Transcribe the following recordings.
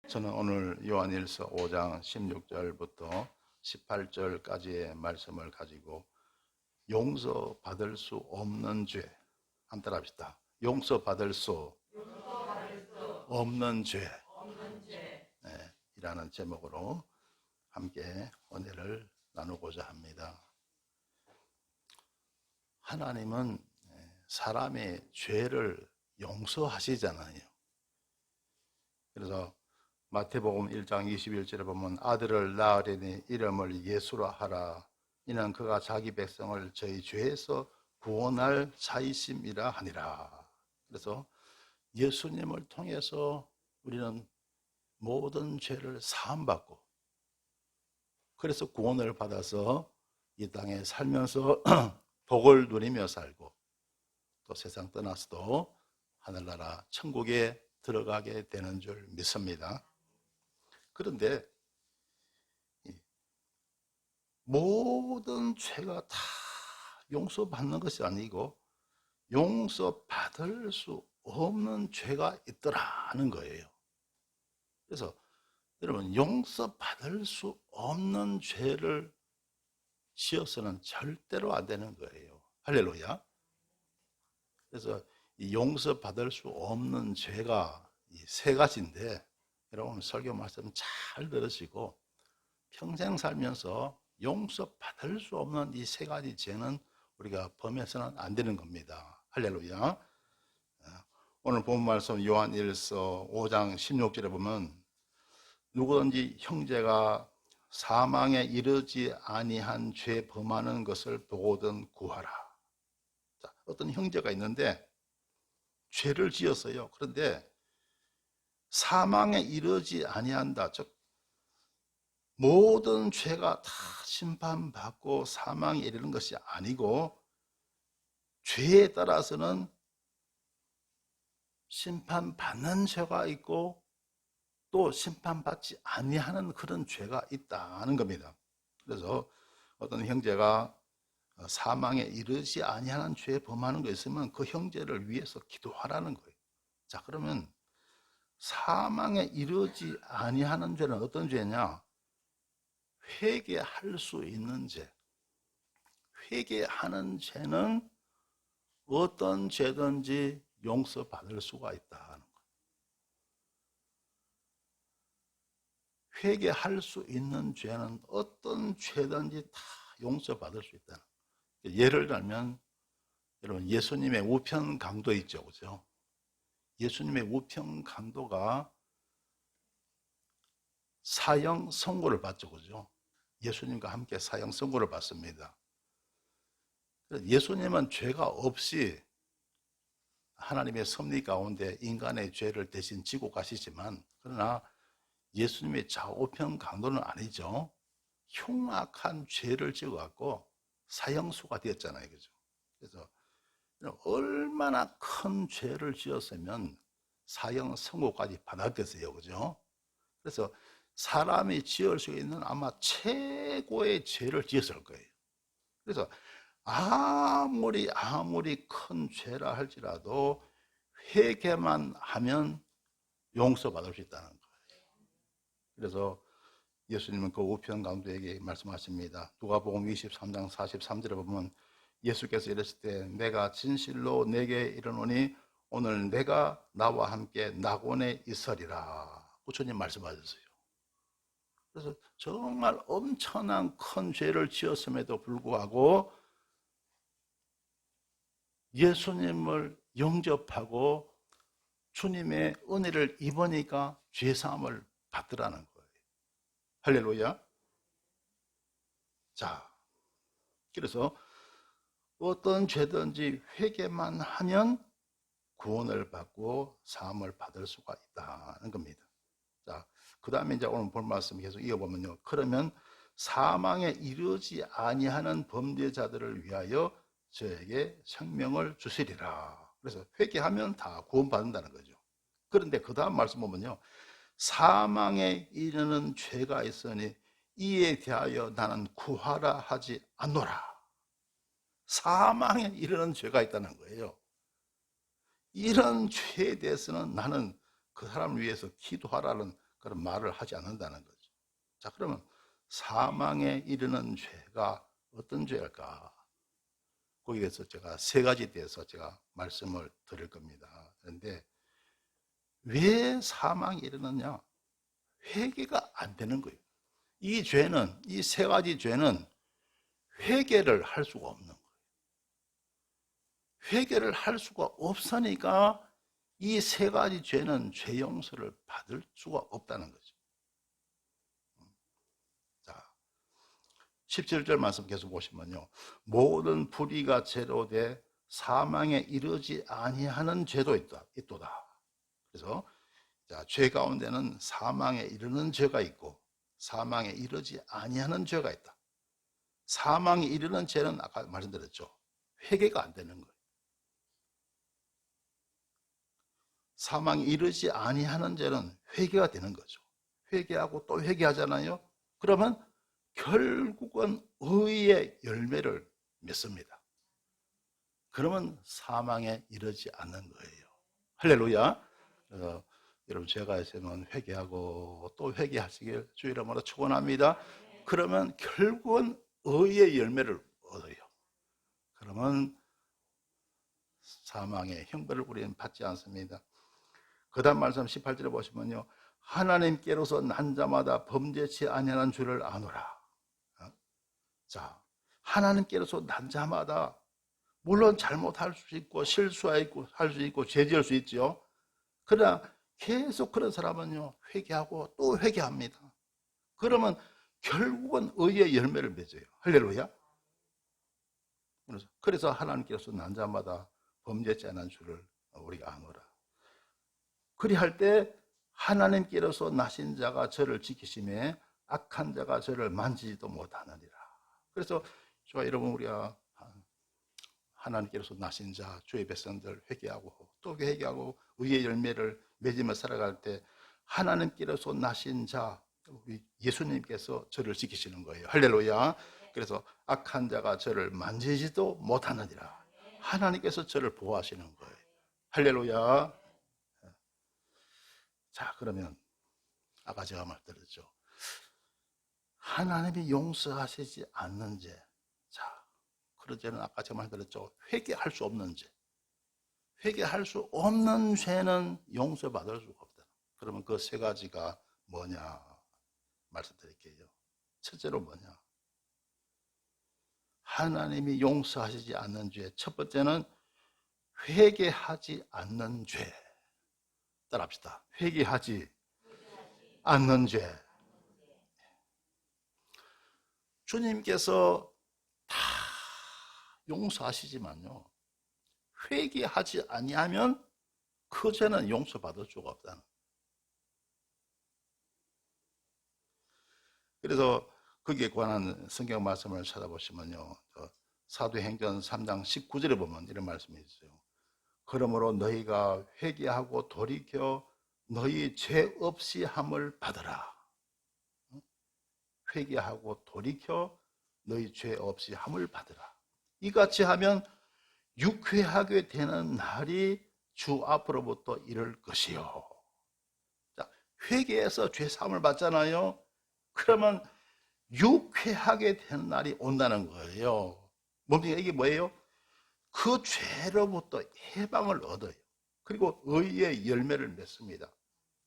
저는 오늘 요한일서 5장 16절부터 18절까지의 말씀을 가지고 용서받을 수 없는 죄, 한번 따라합시다. 용서받을 수 없는 죄, 네, 이라는 제목으로 함께 은혜를 나누고자 합니다. 하나님은 사람의 죄를 용서하시잖아요. 그래서 마태복음 1장 21절에 보면 아들을 낳으려니 이름을 예수라 하라. 이는 그가 자기 백성을 저희 죄에서 구원할 자이심이라 하니라. 그래서 예수님을 통해서 우리는 모든 죄를 사함받고 그래서 구원을 받아서 이 땅에 살면서 복을 누리며 살고 또 세상 떠나서도 하늘나라 천국에 들어가게 되는 줄 믿습니다. 그런데 모든 죄가 다 용서받는 것이 아니고 용서받을 수 없는 죄가 있더라는 거예요. 그래서 여러분, 용서받을 수 없는 죄를 지어서는 절대로 안 되는 거예요. 할렐루야. 그래서 이 용서받을 수 없는 죄가 이 세 가지인데 여러분 설교 말씀 잘 들으시고 평생 살면서 용서받을 수 없는 이 세 가지 죄는 우리가 범해서는 안 되는 겁니다. 할렐루야. 오늘 본 말씀 요한일서 5장 16절에 보면 누구든지 형제가 사망에 이르지 아니한 죄 범하는 것을 보거든 구하라. 자, 어떤 형제가 있는데 죄를 지었어요. 그런데 사망에 이르지 아니한다. 즉 모든 죄가 다 심판받고 사망에 이르는 것이 아니고 죄에 따라서는 심판받는 죄가 있고 또 심판받지 아니하는 그런 죄가 있다는 겁니다. 그래서 어떤 형제가 사망에 이르지 아니하는 죄에 범하는 거 있으면 그 형제를 위해서 기도하라는 거예요. 자, 그러면 사망에 이르지 아니하는 죄는 어떤 죄냐? 회개할 수 있는 죄. 회개하는 죄는 어떤 죄든지 용서받을 수가 있다는 거예요. 회개할 수 있는 죄는 어떤 죄든지 다 용서받을 수 있다는 거예요. 예를 들면 여러분 예수님의 우편 강도 있죠, 그죠? 예수님의 우편 강도가 사형 선고를 받죠, 그죠? 예수님과 함께 사형 선고를 받습니다. 예수님은 죄가 없이 하나님의 섭리 가운데 인간의 죄를 대신 지고 가시지만 그러나 예수님의 좌우편 강도는 아니죠. 흉악한 죄를 지어갖고 사형수가 되었잖아요, 그죠? 그래서 얼마나 큰 죄를 지었으면 사형 선고까지 받았겠어요, 그죠? 그래서 사람이 지을 수 있는 아마 최고의 죄를 지었을 거예요. 그래서 아무리 큰 죄라 할지라도 회개만 하면 용서받을 수 있다는 거예요. 그래서 예수님은 그 우편 강도에게 말씀하십니다. 누가복음 23장 43절에 보면 예수께서 이르실 때 내가 진실로 내게 이르노니 오늘 내가 나와 함께 낙원에 있으리라. 주님 말씀하셨어요. 그래서 정말 엄청난 큰 죄를 지었음에도 불구하고 예수님을 영접하고 주님의 은혜를 입으니까 죄사함을 받으라는 거예요. 할렐루야. 자, 그래서 어떤 죄든지 회개만 하면 구원을 받고 사함을 받을 수가 있다는 겁니다. 자, 그 다음에 이제 오늘 볼 말씀 계속 이어보면요. 그러면 사망에 이르지 아니하는 범죄자들을 위하여 저에게 생명을 주시리라. 그래서 회개하면 다 구원받는다는 거죠. 그런데 그 다음 말씀 보면요. 사망에 이르는 죄가 있으니 이에 대하여 나는 구하라 하지 않노라. 사망에 이르는 죄가 있다는 거예요. 이런 죄에 대해서는 나는 그 사람을 위해서 기도하라는 그런 말을 하지 않는다는 거죠. 자, 그러면 사망에 이르는 죄가 어떤 죄일까? 거기에 대해서 제가 세 가지에 대해서 제가 말씀을 드릴 겁니다. 그런데 왜 사망에 이르느냐? 회개가 안 되는 거예요. 이 죄는, 이 세 가지 죄는 회개를 할 수가 없는 거예요. 회개를 할 수가 없으니까 이 세 가지 죄는 죄 용서를 받을 수가 없다는 거죠. 자, 17절 말씀 계속 보시면요. 모든 불의가 죄로 돼 사망에 이르지 아니하는 죄도 있도다. 그래서 자, 죄 가운데는 사망에 이르는 죄가 있고 사망에 이르지 아니하는 죄가 있다. 사망에 이르는 죄는 아까 말씀드렸죠. 회개가 안 되는 거예요. 사망에 이르지 아니하는 죄는 회개가 되는 거죠. 회개하고 또 회개하잖아요. 그러면 결국은 의의 열매를 맺습니다. 그러면 사망에 이르지 않는 거예요. 할렐루야. 그래서 여러분 죄가 있으면 회개하고 또 회개하시길 주 이름으로 축원합니다. 그러면 결국은 의의 열매를 얻어요. 그러면 사망의 형벌을 우리는 받지 않습니다. 그 다음 말씀 18절에 보시면요. 하나님께로서 난 자마다 범죄치 아니하는 줄을 아노라. 자, 하나님께로서 난 자마다 물론 잘못할 수 있고 실수할 수 있고 죄 지을 수 있죠. 그러나 계속 그런 사람은요. 회개하고 또 회개합니다. 그러면 결국은 의의 열매를 맺어요. 할렐루야. 그래서 하나님께서 난 자마다 범죄치 않은 줄을 우리가 아노라. 그리할 때 하나님께로서 나신 자가 저를 지키심에 악한 자가 저를 만지지도 못하느니라. 그래서 저와 여러분 우리가 하나님께로서 나신 자 주의 백성들 회개하고 또 회개하고 의의 열매를 맺으며 살아갈 때 하나님께로서 나신 자 우리 예수님께서 저를 지키시는 거예요. 할렐루야. 그래서 악한 자가 저를 만지지도 못하느니라. 하나님께서 저를 보호하시는 거예요. 할렐루야. 자, 그러면 아까 제가 말드렸죠. 하나님이 용서하시지 않는 죄. 자, 그런 죄는 아까 제가 말드렸죠. 회개할 수 없는 죄. 회개할 수 없는 죄는 용서받을 수가 없다. 그러면 그 세 가지가 뭐냐 말씀드릴게요. 첫째로 뭐냐? 하나님이 용서하시지 않는 죄. 첫 번째는 회개하지 않는 죄. 따라합시다. 회개하지 않는 죄. 주님께서 다 용서하시지만요. 회개하지 아니하면 그 죄는 용서받을 수가 없다는. 그래서 거기에 관한 성경 말씀을 찾아보시면요. 사도행전 3장 19절에 보면 이런 말씀이 있어요. 그러므로 너희가 회개하고 돌이켜 너희 죄 없이 함을 받으라. 회개하고 돌이켜 너희 죄 없이 함을 받으라. 이같이 하면 육회하게 되는 날이 주 앞으로부터 이를 것이요. 자, 회개해서 죄 사함을 받잖아요. 그러면 육회하게 되는 날이 온다는 거예요. 뭡니까? 이게 뭐예요? 그 죄로부터 해방을 얻어요. 그리고 의의 열매를 맺습니다.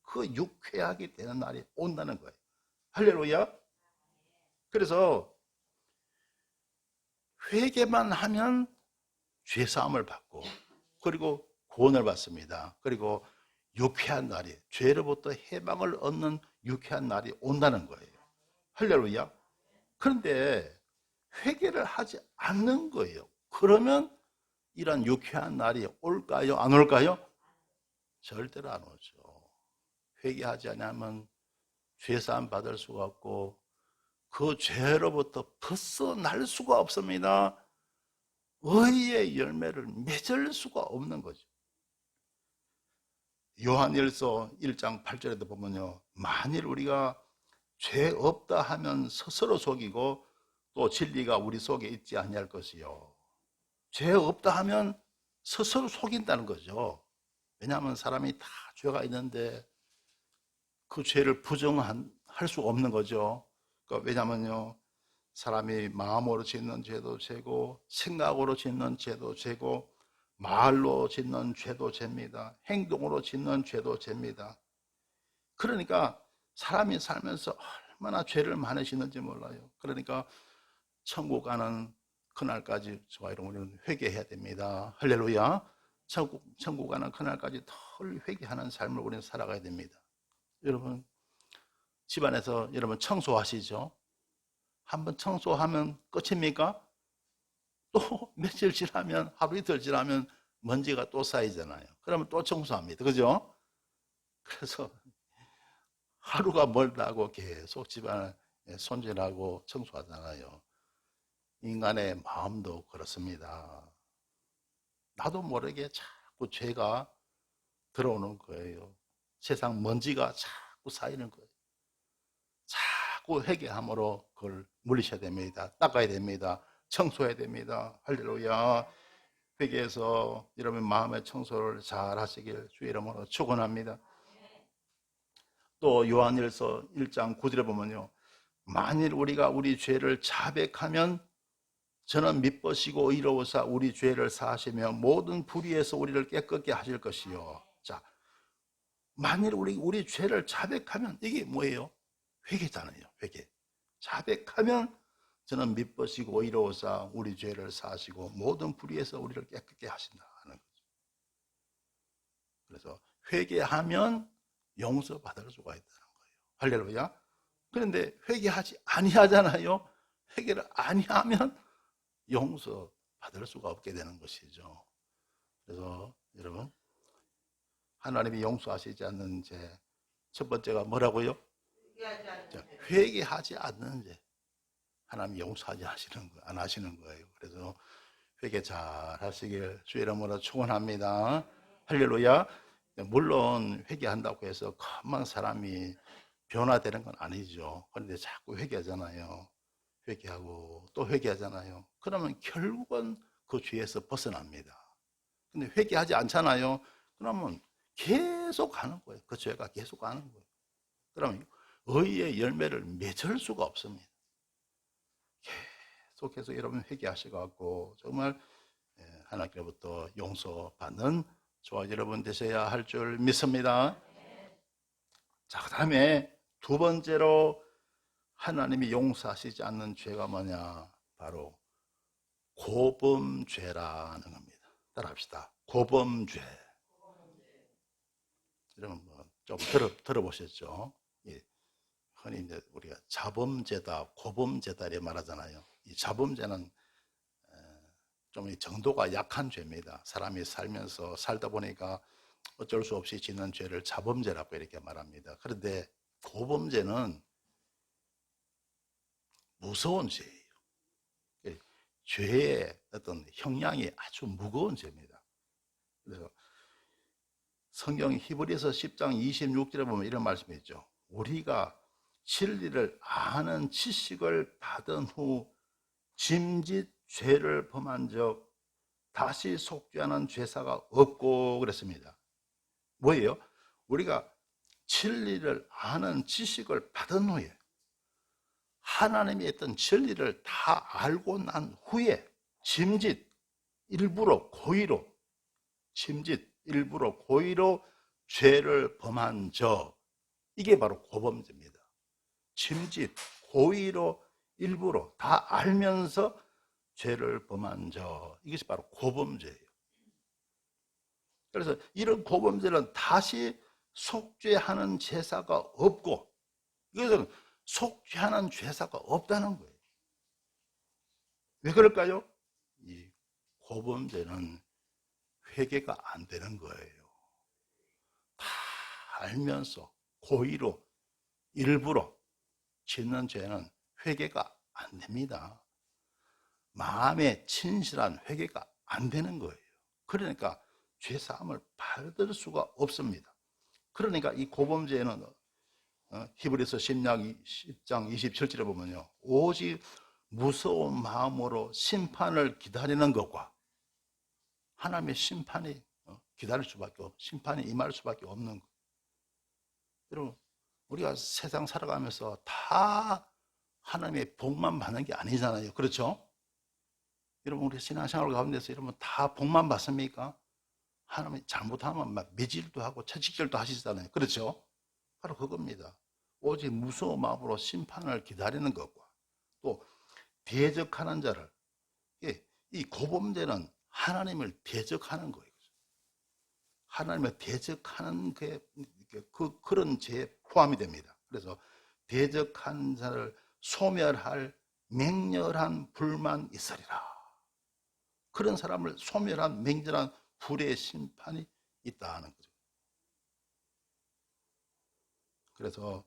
그 육회하게 되는 날이 온다는 거예요. 할렐루야. 그래서 회개만 하면 죄사함을 받고 그리고 구원을 받습니다. 그리고 유쾌한 날이 죄로부터 해방을 얻는 유쾌한 날이 온다는 거예요. 할렐루야. 그런데 회개를 하지 않는 거예요. 그러면 이런 유쾌한 날이 올까요? 안 올까요? 절대로 안 오죠. 회개하지 않으면 죄사함 받을 수가 없고 그 죄로부터 벗어날 수가 없습니다. 의의 열매를 맺을 수가 없는 거죠. 요한일서 1장 8절에도 보면요. 만일 우리가 죄 없다 하면 스스로 속이고 또 진리가 우리 속에 있지 아니할 것이요. 죄 없다 하면 스스로 속인다는 거죠. 왜냐하면 사람이 다 죄가 있는데 그 죄를 부정할 수 없는 거죠. 그러니까 왜냐면요, 사람이 마음으로 짓는 죄도 죄고, 생각으로 짓는 죄도 죄고, 말로 짓는 죄도 죄입니다. 행동으로 짓는 죄도 죄입니다. 그러니까 사람이 살면서 얼마나 죄를 많이 짓는지 몰라요. 그러니까 천국 가는 그날까지 저와 여러분은 회개해야 됩니다. 할렐루야. 천국 가는 그날까지 덜 회개하는 삶을 우리는 살아가야 됩니다. 여러분, 집안에서 여러분 청소하시죠? 한번 청소하면 끝입니까? 또 며칠 지나면, 하루 이틀 지나면 먼지가 또 쌓이잖아요. 그러면 또 청소합니다. 그죠? 그래서 하루가 멀다고 계속 집안을 손질하고 청소하잖아요. 인간의 마음도 그렇습니다. 나도 모르게 자꾸 죄가 들어오는 거예요. 세상 먼지가 자꾸 쌓이는 거예요. 자꾸 회개함으로 그걸 물리셔야 됩니다. 닦아야 됩니다. 청소해야 됩니다. 할렐루야. 회개해서 여러분 마음의 청소를 잘 하시길 주의 이름으로 축원합니다. 또 요한일서 1장 9절에 보면요, 만일 우리가 우리 죄를 자백하면 저는 미쁘시고 의로우사 우리 죄를 사하시며 모든 불의에서 우리를 깨끗게 하실 것이요. 자, 만일 우리 죄를 자백하면 이게 뭐예요? 회개잖아요. 회개. 자백하면 저는 미쁘시고 의로우사 우리 죄를 사하시고 모든 불의에서 우리를 깨끗게 하신다 하는 거죠. 그래서 회개하면 용서받을 수가 있다는 거예요. 할렐루야. 그런데 회개하지 아니하잖아요. 회개를 아니하면 용서받을 수가 없게 되는 것이죠. 그래서 여러분, 하나님이 용서하시지 않는 죄, 첫 번째가 뭐라고요? 회개하지 않는 죄. 하나님이 용서하지 안 하시는 거예요. 그래서 회개 잘 하시길 주의 이름으로 축원합니다. 할렐루야. 물론 회개한다고 해서 금방 사람이 변화되는 건 아니죠. 그런데 자꾸 회개하잖아요. 회개하고 또 회개하잖아요. 그러면 결국은 그 죄에서 벗어납니다. 근데 회개하지 않잖아요. 그러면 계속 가는 거예요. 그 죄가 계속 가는 거예요. 그러면 의의 열매를 맺을 수가 없습니다. 계속해서 여러분 회개하셔갖고 정말 하나님께로부터 용서받는 저와 여러분 되셔야 할 줄 믿습니다. 자, 그 다음에 두 번째로 하나님이 용서하시지 않는 죄가 뭐냐? 바로 고범죄라는 겁니다. 따라합시다. 고범죄. 여러분 좀 들어보셨죠? 예. 흔히 이제 우리가 자범죄다, 고범죄다 이렇게 말하잖아요. 이 자범죄는 좀 정도가 약한 죄입니다. 사람이 살다 보니까 어쩔 수 없이 짓는 죄를 자범죄라고 이렇게 말합니다. 그런데 고범죄는 무서운 죄예요. 죄의 어떤 형량이 아주 무거운 죄입니다. 그래서 성경 히브리서 10장 26절에 보면 이런 말씀이 있죠. 우리가 진리를 아는 지식을 받은 후 짐짓 죄를 범한 적 다시 속죄하는 죄사가 없고 그랬습니다. 뭐예요? 우리가 진리를 아는 지식을 받은 후에 하나님이 했던 진리를 다 알고 난 후에 짐짓 일부러 고의로 죄를 범한 적, 이게 바로 고범죄입니다. 짐짓 고의로 일부러 다 알면서 죄를 범한 적, 이것이 바로 고범죄예요. 그래서 이런 고범죄는 다시 속죄하는 제사가 없고, 이것은 속죄하는 제사가 없다는 거예요. 왜 그럴까요? 이 고범죄는 회개가 안 되는 거예요. 다 알면서 고의로 일부러 짓는 죄는 회개가 안 됩니다. 마음에 진실한 회개가 안 되는 거예요. 그러니까 죄사함을 받을 수가 없습니다. 그러니까 이 고범죄는 히브리서 10장 27절에 보면요, 오직 무서운 마음으로 심판을 기다리는 것과 하나님의 심판이 기다릴 수밖에 심판이 임할 수밖에 없는 것. 여러분, 우리가 세상 살아가면서 다 하나님의 복만 받는 게 아니잖아요. 그렇죠? 여러분, 우리 신앙생활 가운데서 여러분 다 복만 받습니까? 하나님이 잘못하면 막 매질도 하고 채찍질도 하시잖아요. 그렇죠? 바로 그겁니다. 오직 무서운 마음으로 심판을 기다리는 것과 또 대적하는 자를, 이 고범죄는 하나님을 대적하는 거예요. 하나님을 대적하는 그런 죄에 포함이 됩니다. 그래서 대적한 자를 소멸할 맹렬한 불만 있으리라. 그런 사람을 소멸한 맹렬한 불의 심판이 있다는 거죠. 그래서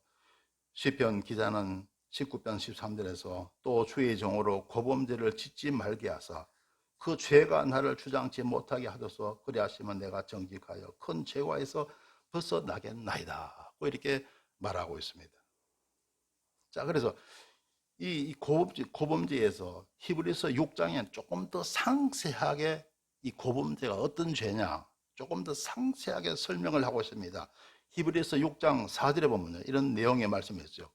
시편 기자는 19편 13절에서 또 주의 종으로 고범죄를 짓지 말게 하사 그 죄가 나를 주장치 못하게 하소서. 그리하시면 내가 정직하여 큰 죄와에서 벗어나겠나이다. 이렇게 말하고 있습니다. 자, 그래서 이 고범죄에서 히브리서 6장에 조금 더 상세하게 이 고범죄가 어떤 죄냐 조금 더 상세하게 설명을 하고 있습니다. 히브리서 6장 4절에 보면 이런 내용의 말씀이 있죠.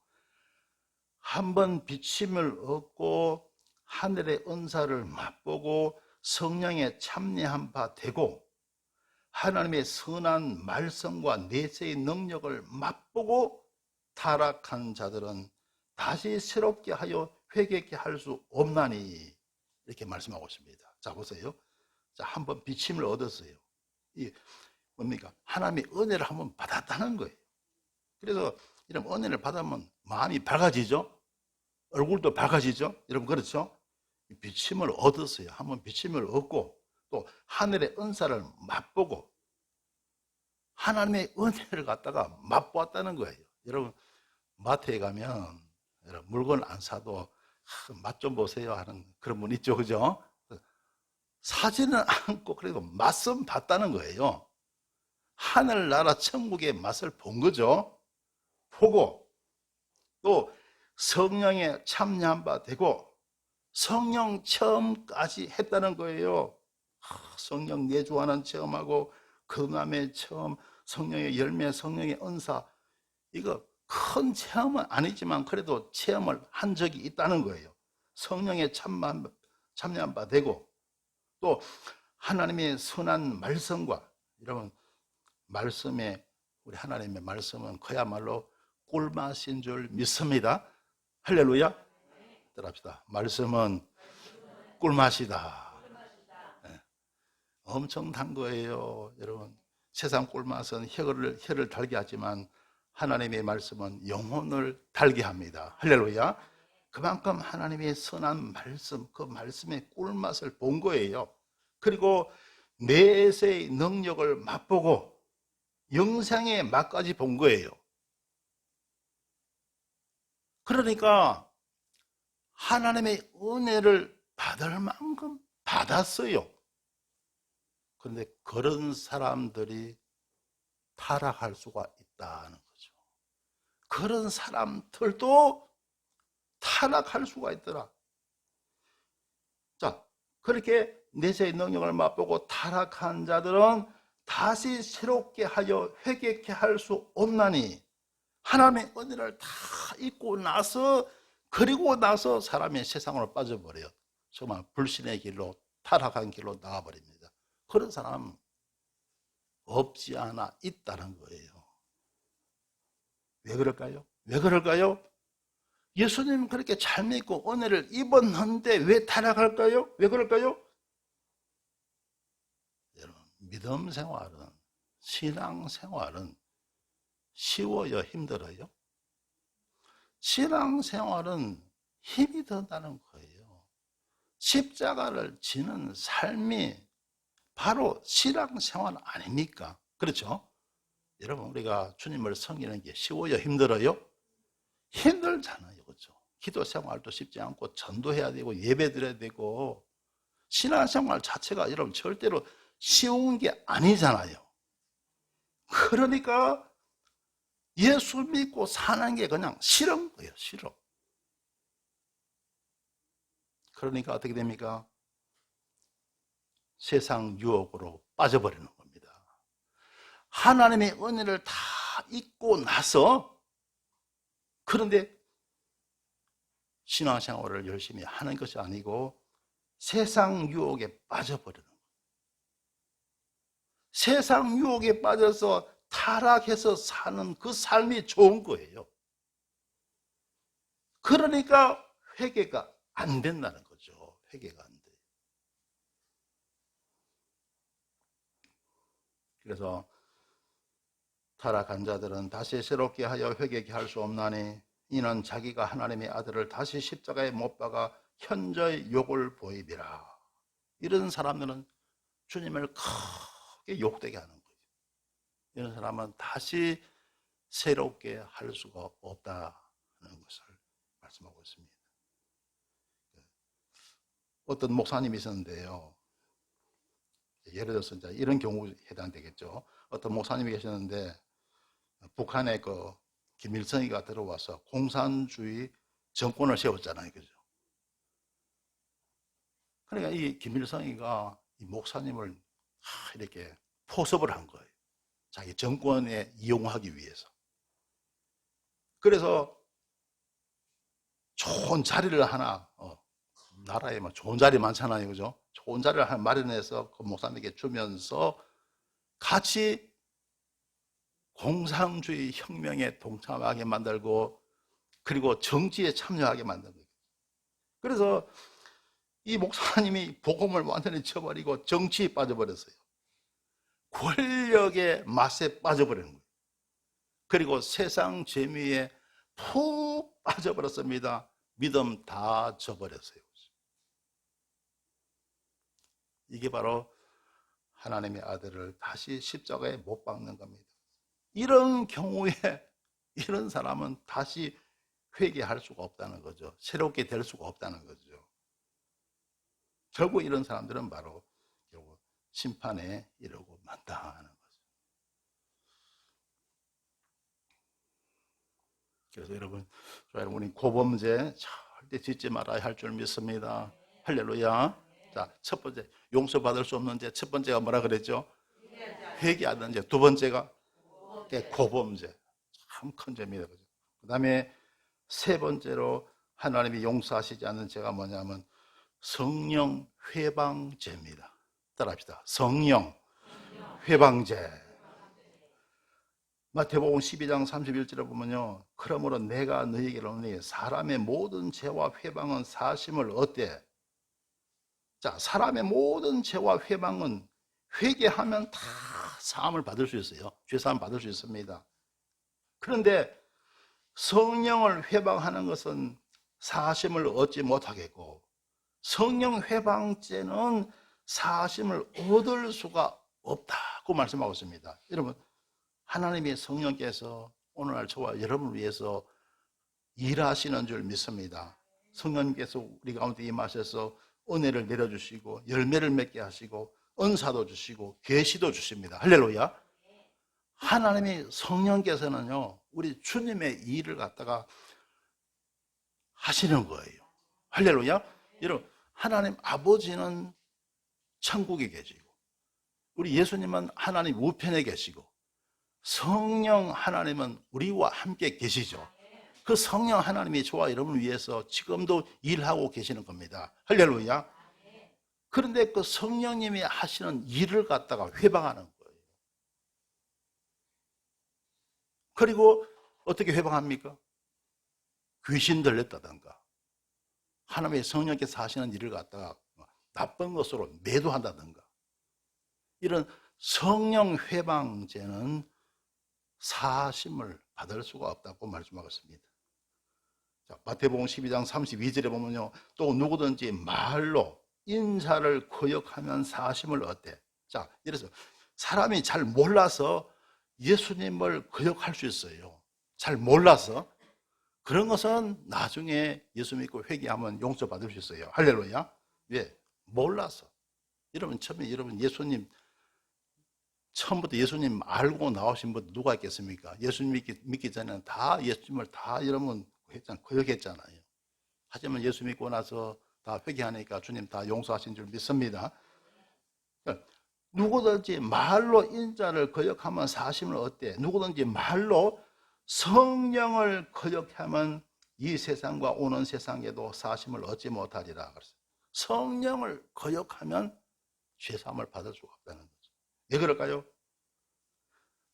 한번 비침을 얻고 하늘의 은사를 맛보고 성령에 참여한 바 되고 하나님의 선한 말씀과 내세의 능력을 맛보고 타락한 자들은 다시 새롭게 하여 회개케 할 수 없나니, 이렇게 말씀하고 있습니다. 자, 보세요. 자, 한번 비침을 얻었어요. 이 뭡니까? 하나님의 은혜를 한번 받았다는 거예요. 그래서 이런 은혜를 받으면 마음이 밝아지죠. 얼굴도 밝아지죠. 여러분, 그렇죠? 비침을 얻었어요. 한번 비침을 얻고 또 하늘의 은사를 맛보고 하나님의 은혜를 갖다가 맛보았다는 거예요. 여러분, 마트에 가면 여러분, 물건 안 사도 맛 좀 보세요 하는 그런 분 있죠. 그죠? 사지는 않고 그래도 맛은 봤다는 거예요. 하늘나라 천국의 맛을 본 거죠. 보고 또 성령에 참여한 바 되고 성령 체험까지 했다는 거예요. 성령 내주하는 체험하고 금남의 체험, 성령의 열매, 성령의 은사, 이거 큰 체험은 아니지만 그래도 체험을 한 적이 있다는 거예요. 성령에 참여한 바 되고 또 하나님의 선한 말씀과, 여러분, 말씀에 우리 하나님의 말씀은 그야말로 꿀맛인 줄 믿습니다. 할렐루야. 따라합시다. 말씀은 꿀맛이다. 네. 엄청 단 거예요. 여러분, 세상 꿀맛은 혀를 달게 하지만 하나님의 말씀은 영혼을 달게 합니다. 할렐루야. 그만큼 하나님의 선한 말씀, 그 말씀의 꿀맛을 본 거예요. 그리고 내세의 능력을 맛보고 영생의 맛까지 본 거예요. 그러니까 하나님의 은혜를 받을 만큼 받았어요. 그런데 그런 사람들이 타락할 수가 있다는 거죠. 그런 사람들도 타락할 수가 있더라. 자, 그렇게 내세의 능력을 맛보고 타락한 자들은 다시 새롭게 하여 회개케 할 수 없나니, 하나님의 은혜를 다 잊고 나서, 그리고 나서 사람이 세상으로 빠져버려요. 정말 불신의 길로, 타락한 길로 나가버립니다. 그런 사람 없지 않아 있다는 거예요. 왜 그럴까요? 왜 그럴까요? 예수님 그렇게 잘 믿고 은혜를 입었는데 왜 타락할까요? 왜 그럴까요? 여러분, 믿음 생활은, 신앙 생활은 쉬워요, 힘들어요? 신앙 생활은 힘이 든다는 거예요. 십자가를 지는 삶이 바로 신앙 생활 아닙니까? 그렇죠? 여러분, 우리가 주님을 섬기는 게 쉬워요, 힘들어요? 힘들잖아요, 그렇죠? 기도 생활도 쉽지 않고 전도해야 되고 예배 드려야 되고 신앙 생활 자체가 여러분 절대로 쉬운 게 아니잖아요. 그러니까 예수 믿고 사는 게 그냥 싫은 거예요, 싫어. 그러니까 어떻게 됩니까? 세상 유혹으로 빠져버리는 겁니다. 하나님의 은혜를 다 잊고 나서 그런데 신앙생활을 열심히 하는 것이 아니고 세상 유혹에 빠져버리는 거예요. 세상 유혹에 빠져서 타락해서 사는 그 삶이 좋은 거예요. 그러니까 회개가 안 된다는 거죠. 회개가 안 돼요. 그래서 타락한 자들은 다시 새롭게 하여 회개케 할 수 없나니 이는 자기가 하나님의 아들을 다시 십자가에 못 박아 현저히 욕을 보이리라. 이런 사람들은 주님을 크게 욕되게 하는 거예요. 이런 사람은 다시 새롭게 할 수가 없다는 것을 말씀하고 있습니다. 어떤 목사님이 있었는데요. 예를 들어서 이제 이런 경우 해당되겠죠. 어떤 목사님이 계셨는데 북한에 그 김일성이가 들어와서 공산주의 정권을 세웠잖아요. 그죠? 그러니까 이 김일성이가 이 목사님을 이렇게 포섭을 한 거예요. 자기 정권에 이용하기 위해서. 그래서 좋은 자리를 하나, 나라에 막 좋은 자리 많잖아요. 그죠? 좋은 자리를 하나 마련해서 그 목사님에게 주면서 같이 공산주의 혁명에 동참하게 만들고 그리고 정치에 참여하게 만든 거예요. 그래서 이 목사님이 복음을 완전히 쳐버리고 정치에 빠져버렸어요. 권력의 맛에 빠져버리는 거예요. 그리고 세상 재미에 푹 빠져버렸습니다. 믿음 다 져버렸어요. 이게 바로 하나님의 아들을 다시 십자가에 못 박는 겁니다. 이런 경우에 이런 사람은 다시 회개할 수가 없다는 거죠. 새롭게 될 수가 없다는 거죠. 결국 이런 사람들은 바로 결국 심판에 이르고 만다는 거죠. 그래서 여러분, 우리 고범죄 절대 짓지 말아야 할 줄 믿습니다. 할렐루야. 자, 첫 번째, 용서받을 수 없는 죄. 첫 번째가 뭐라 그랬죠? 회개하는 죄. 두 번째가 고범죄. 참 큰 죄입니다. 그 다음에 세 번째로 하나님이 용서하시지 않는 죄가 뭐냐면 성령 회방죄입니다. 따라합시다. 성령 회방죄. 마태복음 12장 31절에 보면요. 그러므로 내가 너희에게 이르노니 사람의 모든 죄와 회방은 사심을 얻되. 자, 사람의 모든 죄와 회방은 회개하면 다 사함을 받을 수 있어요. 죄사함 받을 수 있습니다. 그런데 성령을 회방하는 것은 사심을 얻지 못하겠고 성령 회방죄는 사심을 얻을 수가 없다고 말씀하고 있습니다. 여러분, 하나님의 성령께서 오늘날 저와 여러분을 위해서 일하시는 줄 믿습니다. 성령님께서 우리 가운데 임하셔서 은혜를 내려주시고 열매를 맺게 하시고 은사도 주시고 계시도 주십니다. 할렐루야. 하나님의 성령께서는요 우리 주님의 일을 갖다가 하시는 거예요. 할렐루야. 여러분, 하나님 아버지는 천국에 계시고 우리 예수님은 하나님 우편에 계시고 성령 하나님은 우리와 함께 계시죠. 그 성령 하나님이 저와 여러분을 위해서 지금도 일하고 계시는 겁니다. 할렐루야. 그런데 그 성령님이 하시는 일을 갖다가 회방하는 거예요. 그리고 어떻게 회방합니까? 귀신 들렸다든가 하나님의 성령께서 하시는 일을 갖다가 나쁜 것으로 매도한다든가 이런 성령 회방죄는 사심을 받을 수가 없다고 말씀하고 있습니다. 자, 마태복음 12장 32절에 보면요. 또 누구든지 말로 인사를 거역하면 사심을 얻되. 자, 이래서 사람이 잘 몰라서 예수님을 거역할 수 있어요. 잘 몰라서. 그런 것은 나중에 예수 믿고 회개하면 용서받을 수 있어요. 할렐루야. 왜? 몰라서. 여러분, 처음에 여러분 예수님 처음부터 예수님 알고 나오신 분 누가 있겠습니까? 예수님 믿기 전에는 다 예수님을 다 여러분 거역했잖아요. 하지만 예수 믿고 나서 다 회개하니까 주님 다 용서하신 줄 믿습니다. 누구든지 말로 인자를 거역하면 사심을 얻되 누구든지 말로 성령을 거역하면 이 세상과 오는 세상에도 사심을 얻지 못하리라 그랬어요. 성령을 거역하면 죄사함을 받을 수가 없다는 거죠. 왜 그럴까요?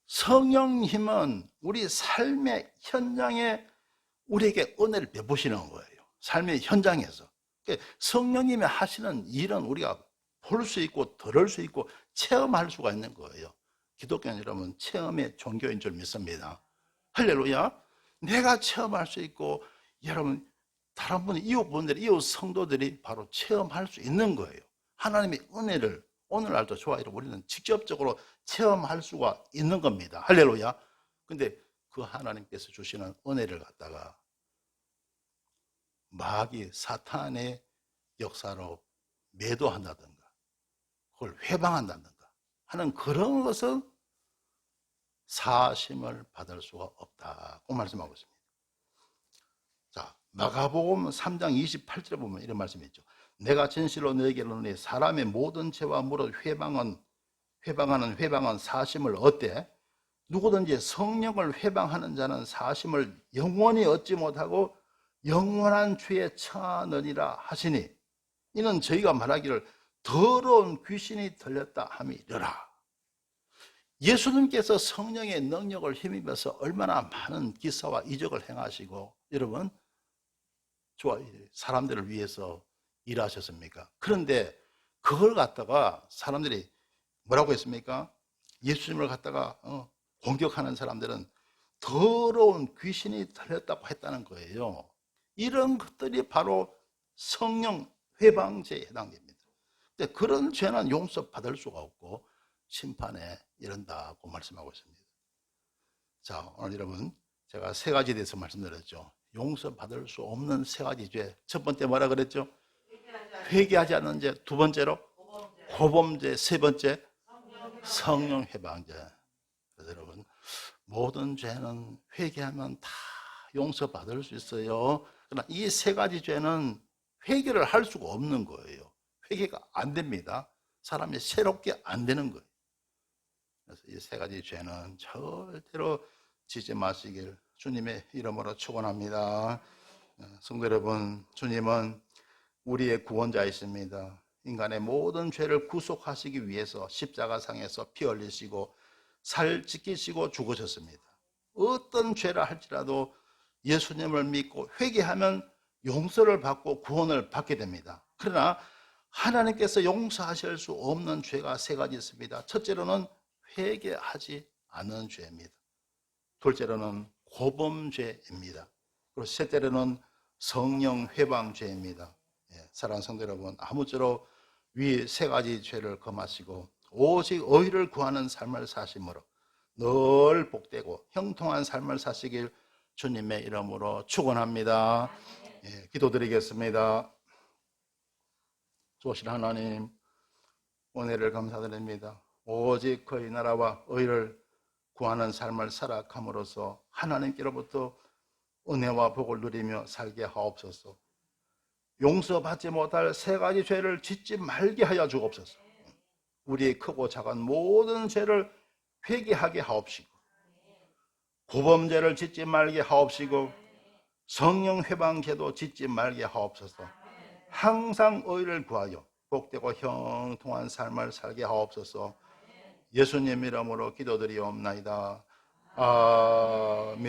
성령님은 우리 삶의 현장에 우리에게 은혜를 베푸시는 거예요. 삶의 현장에서. 성령님이 하시는 일은 우리가 볼 수 있고 들을 수 있고 체험할 수가 있는 거예요. 기독교인 여러분, 체험의 종교인 줄 믿습니다. 할렐루야. 내가 체험할 수 있고 여러분 다른 분 이웃분들이 이웃 성도들이 바로 체험할 수 있는 거예요. 하나님의 은혜를 오늘날도 좋아요. 우리는 직접적으로 체험할 수가 있는 겁니다. 할렐루야. 근데 그 하나님께서 주시는 은혜를 갖다가 마귀 사탄의 역사로 매도한다든가 그걸 회방한다든가 하는 그런 것은 사심을 받을 수가 없다고 말씀하고 있습니다. 자, 마가복음 3장 28절에 보면 이런 말씀이 있죠. 내가 진실로 너에게 이르노니 사람의 모든 죄와 무릇 회방하는 사심을 얻되 누구든지 성령을 회방하는 자는 사심을 영원히 얻지 못하고 영원한 죄에 처하느니라 하시니 이는 저희가 말하기를 더러운 귀신이 들렸다 함이려라. 예수님께서 성령의 능력을 힘입어서 얼마나 많은 기사와 이적을 행하시고 여러분 사람들을 위해서 일하셨습니까? 그런데 그걸 갖다가 사람들이 뭐라고 했습니까? 예수님을 갖다가 공격하는 사람들은 더러운 귀신이 들렸다고 했다는 거예요. 이런 것들이 바로 성령 회방죄에 해당됩니다. 근데 그런 죄는 용서받을 수가 없고 심판에 이른다고 말씀하고 있습니다. 자, 오늘 여러분 제가 세 가지에 대해서 말씀드렸죠. 용서받을 수 없는 세 가지 죄. 첫 번째 뭐라 그랬죠? 회개하지 않는 죄. 두 번째로 고범죄. 세 번째 성령 회방죄. 그래서 여러분 모든 죄는 회개하면 다 용서받을 수 있어요. 그러나 이 세 가지 죄는 회개를 할 수가 없는 거예요. 회개가 안 됩니다. 사람이 새롭게 안 되는 거예요. 그래서 이 세 가지 죄는 절대로 지지 마시길 주님의 이름으로 축원합니다. 성도 여러분, 주님은 우리의 구원자이십니다. 인간의 모든 죄를 구속하시기 위해서 십자가상에서 피 흘리시고 살 지키시고 죽으셨습니다. 어떤 죄를 할지라도 예수님을 믿고 회개하면 용서를 받고 구원을 받게 됩니다. 그러나 하나님께서 용서하실 수 없는 죄가 세 가지 있습니다. 첫째로는 회개하지 않는 죄입니다. 둘째로는 고범죄입니다. 그리고 셋째로는 성령 회방죄입니다. 사랑하는 성도 여러분, 아무쪼록 위 세 가지 죄를 검하시고 오직 의를 구하는 삶을 사심으로 늘 복되고 형통한 삶을 사시길 주님의 이름으로 축원합니다. 기도드리겠습니다. 좋으신 하나님, 은혜를 감사드립니다. 오직 그의 나라와 의를 구하는 삶을 살아감으로써 하나님께로부터 은혜와 복을 누리며 살게 하옵소서. 용서받지 못할 세 가지 죄를 짓지 말게 하여 주옵소서. 우리의 크고 작은 모든 죄를 회개하게 하옵시고 고범죄를 짓지 말게 하옵시고 성령 회방죄도 짓지 말게 하옵소서. 항상 의를 구하여 복되고 형통한 삶을 살게 하옵소서. 예수님 이름으로 기도드리옵나이다. 아멘.